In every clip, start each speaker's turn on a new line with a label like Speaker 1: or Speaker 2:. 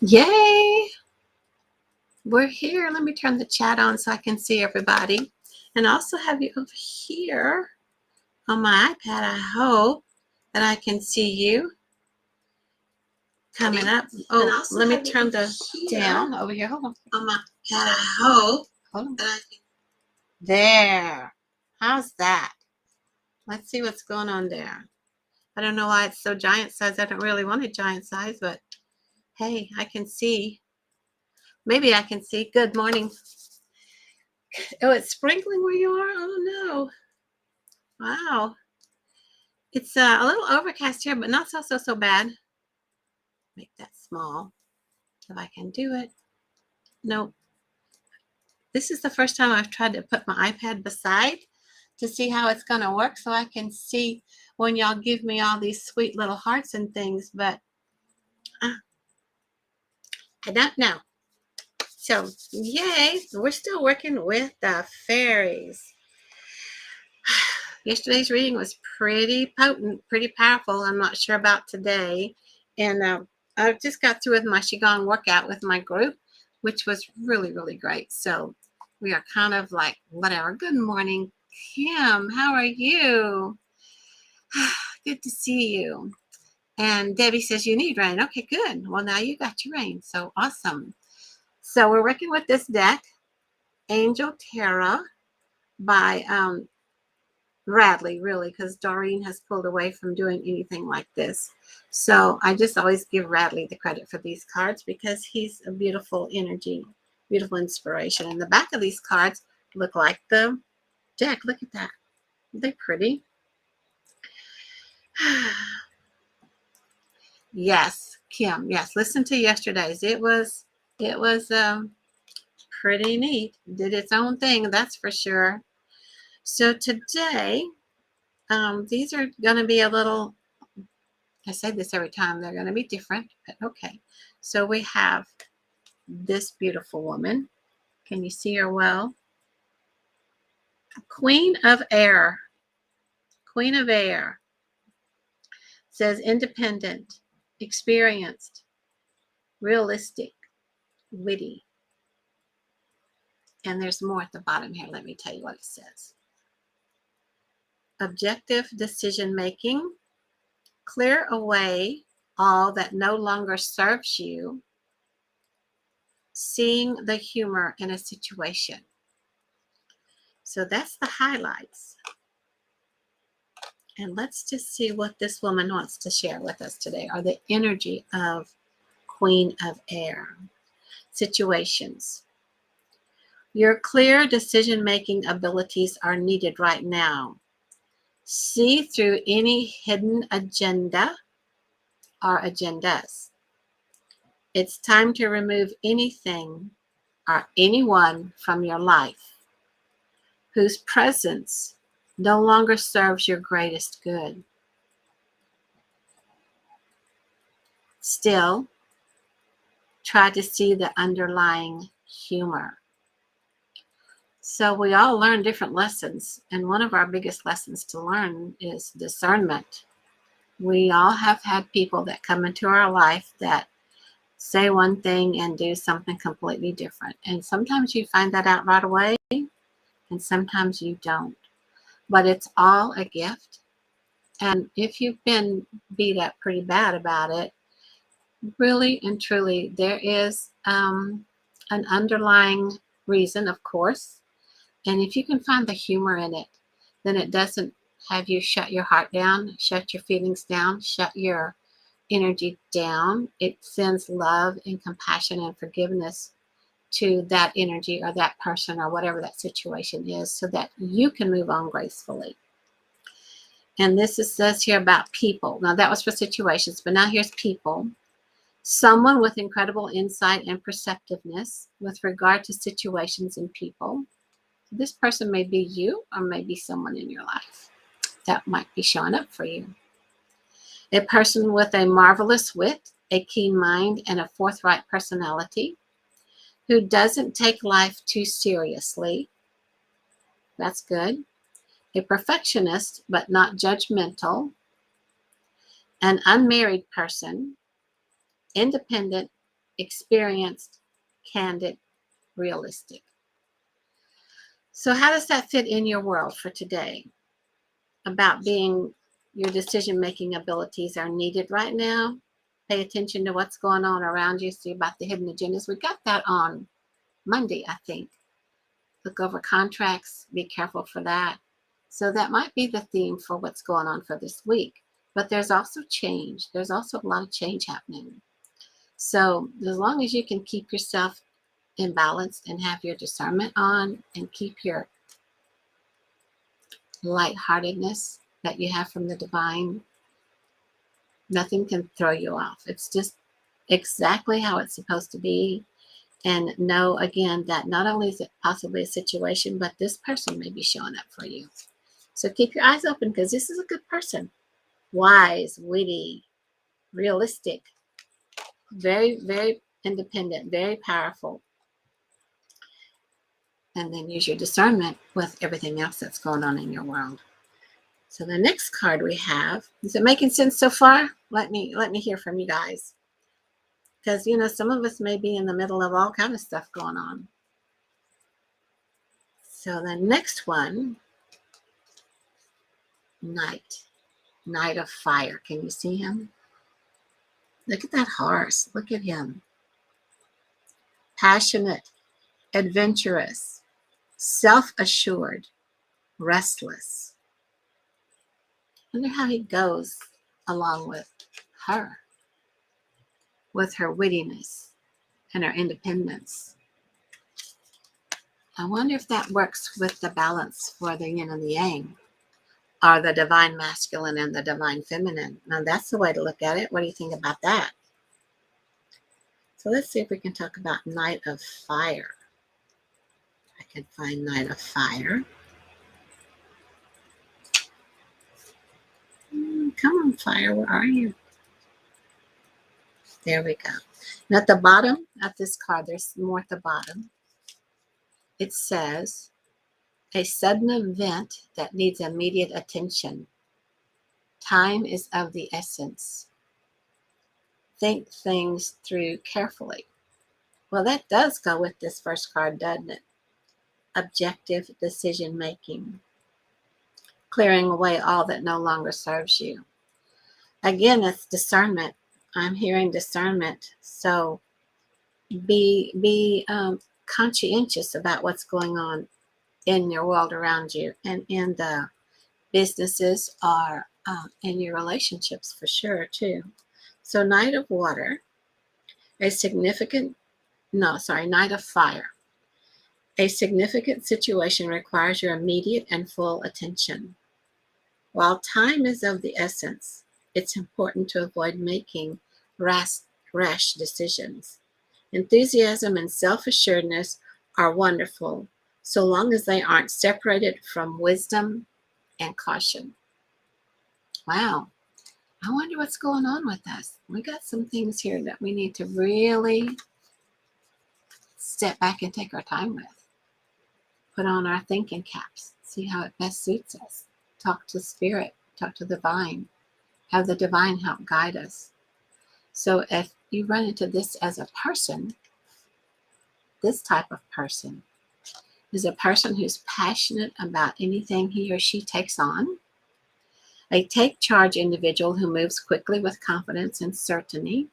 Speaker 1: Yay! We're here. Let me turn the chat on so I can see everybody. And I also have you over here on my iPad. I hope that I can see you coming up. Oh, let me turn the down over here. Hold on my iPad. I hope. Hold on. That I can. There. How's that? Let's see what's going on there. I don't know why it's so giant size. I don't really want a giant size, but hey, I can see. Maybe I can see. Good morning. Oh, it's sprinkling where you are? Oh, no. Wow. It's a little overcast here, but not so bad. Make that small if I can do it. Nope. This is the first time I've tried to put my iPad beside to see how it's going to work so I can see when y'all give me all these sweet little hearts and things, but I don't know. So, yay. We're still working with the fairies. Yesterday's reading was pretty potent, pretty powerful. I'm not sure about today. And I just got through with my Qigong workout with my group, which was really, really great. So we are kind of like, whatever. Good morning, Kim. How are you? Good to see you. And Debbie says you need rain. Okay, good. Well, now you got your rain. So awesome. So we're working with this deck, Angel Terra by Radleigh, really, because Doreen has pulled away from doing anything like this. So I just always give Radleigh the credit for these cards because he's a beautiful energy, beautiful inspiration. And the back of these cards look like the deck. Look at that. Aren't they pretty? Yes, Kim. Yes, listen to yesterday's. It was pretty neat. Did its own thing, that's for sure. So today, these are going to be a little, I say this every time, they're going to be different, but okay. So we have this beautiful woman. Can you see her well? Queen of Air. Queen of Air. Says independent, experienced, realistic, witty. And there's more at the bottom here. Let me tell you what it says. Objective decision making. Clear away all that no longer serves you. Seeing the humor in a situation. So that's the highlights. And let's just see what this woman wants to share with us today, or the energy of Queen of Air. Situations. Your clear decision-making abilities are needed right now. See through any hidden agenda or agendas. It's time to remove anything or anyone from your life whose presence no longer serves your greatest good. Still, try to see the underlying humor. So we all learn different lessons, and one of our biggest lessons to learn is discernment. We all have had people that come into our life that say one thing and do something completely different. And sometimes you find that out right away, and sometimes you don't. But it's all a gift. And if you've been beat up pretty bad about it, really and truly, there is an underlying reason, of course. And if you can find the humor in it, then it doesn't have you shut your heart down, shut your feelings down, shut your energy down. It sends love and compassion and forgiveness to that energy or that person or whatever that situation is, so that you can move on gracefully. And this says here about people. Now that was for situations, but now here's people. Someone with incredible insight and perceptiveness with regard to situations and people. This person may be you or may be someone in your life that might be showing up for you. A person with a marvelous wit, a keen mind, and a forthright personality who doesn't take life too seriously. That's good. A perfectionist, but not judgmental. An unmarried person, independent, experienced, candid, realistic. So how does that fit in your world for today? About being your decision-making abilities are needed right now. Pay attention to what's going on around you. See about the hidden agendas. We got that on Monday, I think. Look over contracts. Be careful for that. So that might be the theme for what's going on for this week. But there's also change. There's also a lot of change happening. So as long as you can keep yourself in balance and have your discernment on and keep your lightheartedness that you have from the divine, nothing can throw you off. It's just exactly how it's supposed to be. And know again that not only is it possibly a situation, but this person may be showing up for you. So keep your eyes open because this is a good person. Wise, witty, realistic, very, very independent, very powerful. And then use your discernment with everything else that's going on in your world. So the next card we have, is it making sense so far? Let me hear from you guys. Because, you know, some of us may be in the middle of all kind of stuff going on. So the next one, Knight of Fire. Can you see him? Look at that horse. Look at him. Passionate, adventurous, self-assured, restless. I wonder how he goes along with her wittiness and her independence. I wonder if that works with the balance for the yin and the yang, or the divine masculine and the divine feminine. Now that's the way to look at it. What do you think about that? So let's see if we can talk about Knight of Fire. I can find Knight of Fire. Come on, Fire, where are you? There we go. And at the bottom of this card, there's more at the bottom. It says, a sudden event that needs immediate attention. Time is of the essence. Think things through carefully. Well, that does go with this first card, doesn't it? Objective decision making. Clearing away all that no longer serves you. Again, it's discernment. I'm hearing discernment. So be conscientious about what's going on in your world around you and in the businesses or in your relationships for sure too. So Knight of Water, Knight of Fire. A significant situation requires your immediate and full attention. While time is of the essence, it's important to avoid making rash decisions. Enthusiasm and self-assuredness are wonderful, so long as they aren't separated from wisdom and caution. Wow. I wonder what's going on with us. We got some things here that we need to really step back and take our time with. Put on our thinking caps. See how it best suits us. Talk to Spirit. Talk to the divine. Have the divine help guide us. So if you run into this as a person, this type of person is a person who's passionate about anything he or she takes on. A take charge individual who moves quickly with confidence and certainty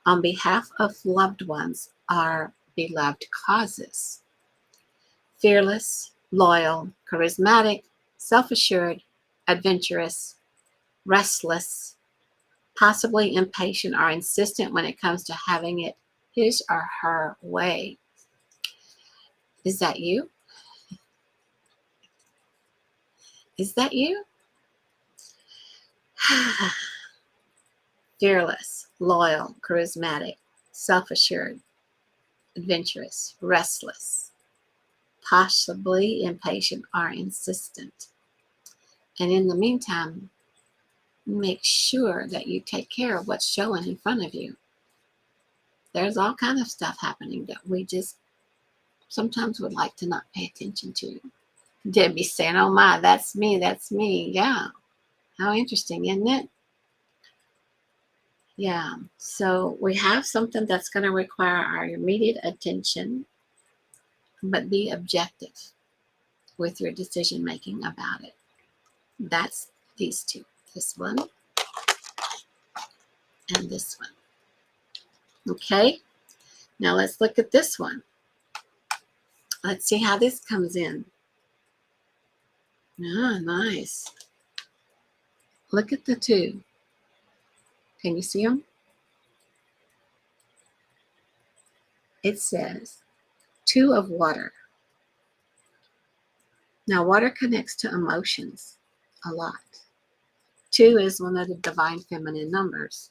Speaker 1: on behalf of loved ones or beloved causes. Fearless, loyal, charismatic, self-assured, adventurous, restless, possibly impatient or insistent when it comes to having it his or her way. Is that you? Is that you? Fearless, loyal, charismatic, self-assured, adventurous, restless, possibly impatient or insistent. And in the meantime, make sure that you take care of what's showing in front of you. There's all kind of stuff happening that we just sometimes would like to not pay attention to. Debbie saying, oh my, that's me, that's me. Yeah. How interesting, isn't it? Yeah, so we have something that's going to require our immediate attention, but be objective with your decision making about it. That's these two, this one and this one. Okay, now let's look at this one. Let's see how this comes in. Ah, nice. Look at the two. Can you see them? It says two of water. Now, water connects to emotions a lot. Two is one of the divine feminine numbers.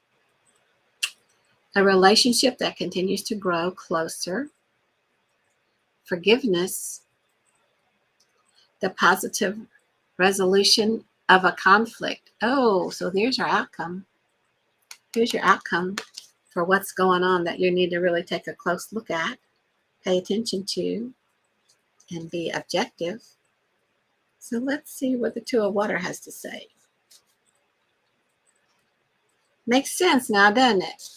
Speaker 1: A relationship that continues to grow closer. Forgiveness, the positive resolution of a conflict. Oh, so there's your outcome. Here's your outcome for what's going on that you need to really take a close look at, pay attention to, and be objective. So let's see what the two of water has to say. Makes sense now, doesn't it?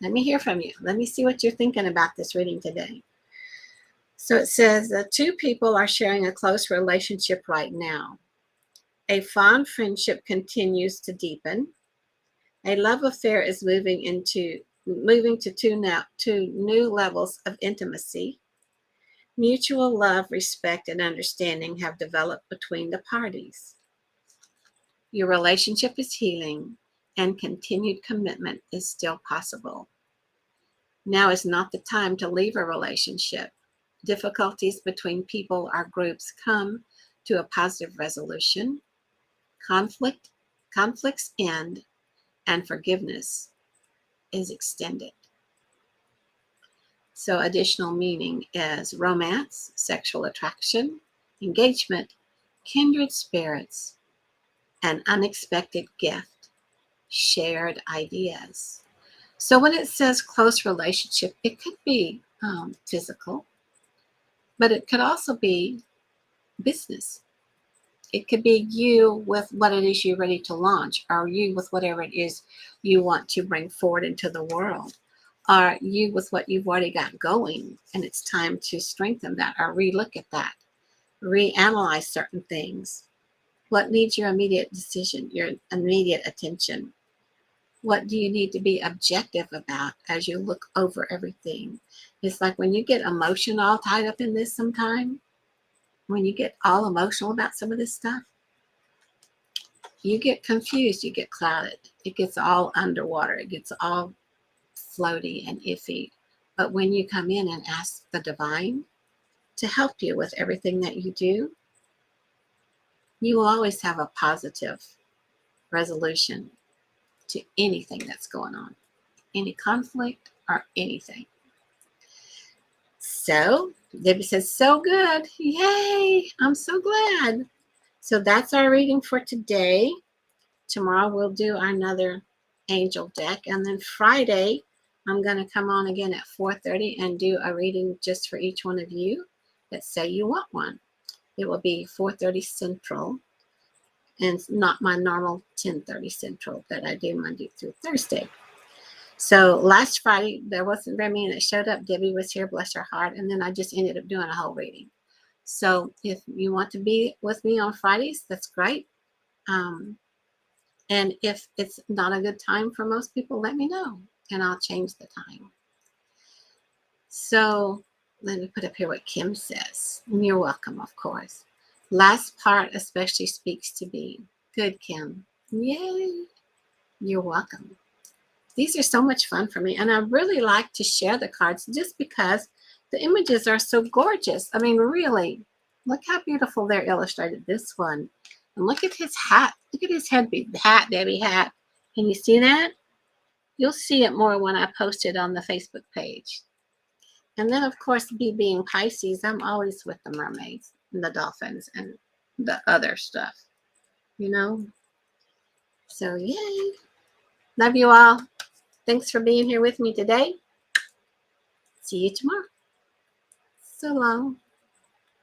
Speaker 1: Let me hear from you. Let me see what you're thinking about this reading today. So it says that two people are sharing a close relationship right now. A fond friendship continues to deepen. A love affair is moving to two new levels of intimacy. Mutual love, respect, and understanding have developed between the parties. Your relationship is healing, and continued commitment is still possible. Now is not the time to leave a relationship. Difficulties between people or groups come to a positive resolution. Conflicts end, and forgiveness is extended. So additional meaning is romance, sexual attraction, engagement, kindred spirits, an unexpected gift, shared ideas. So when it says close relationship, it could be physical, but it could also be business. It could be you with what it is you're ready to launch, or you with whatever it is you want to bring forward into the world, or you with what you've already got going, and it's time to strengthen that or relook at that, reanalyze certain things. What needs your immediate decision, your immediate attention? What do you need to be objective about as you look over everything? It's like when you get emotion all tied up in this sometime, when you get all emotional about some of this stuff, you get confused, you get clouded. It gets all underwater. It gets all floaty and iffy. But when you come in and ask the divine to help you with everything that you do, you will always have a positive resolution to anything that's going on, any conflict or anything. So Debbie says, so good. Yay. I'm so glad. So that's our reading for today. Tomorrow we'll do another angel deck. And then Friday, I'm going to come on again at 4:30 and do a reading just for each one of you that say you want one. It will be 4:30 Central and not my normal 10:30 Central that I do Monday through Thursday. So last Friday, there wasn't very many that showed up. Debbie was here, bless her heart. And then I just ended up doing a whole reading. So if you want to be with me on Fridays, that's great. And if it's not a good time for most people, let me know and I'll change the time. So let me put up here what Kim says. And you're welcome, of course. Last part especially speaks to me. Good, Kim. Yay. You're welcome. These are so much fun for me. And I really like to share the cards just because the images are so gorgeous. I mean, really, look how beautiful they're illustrated. This one. And look at his hat. Look at his hat, Debbie hat. Can you see that? You'll see it more when I post it on the Facebook page. And then, of course, me being Pisces, I'm always with the mermaids and the dolphins and the other stuff, you know? So, yay. Love you all. Thanks for being here with me today. See you tomorrow. So long.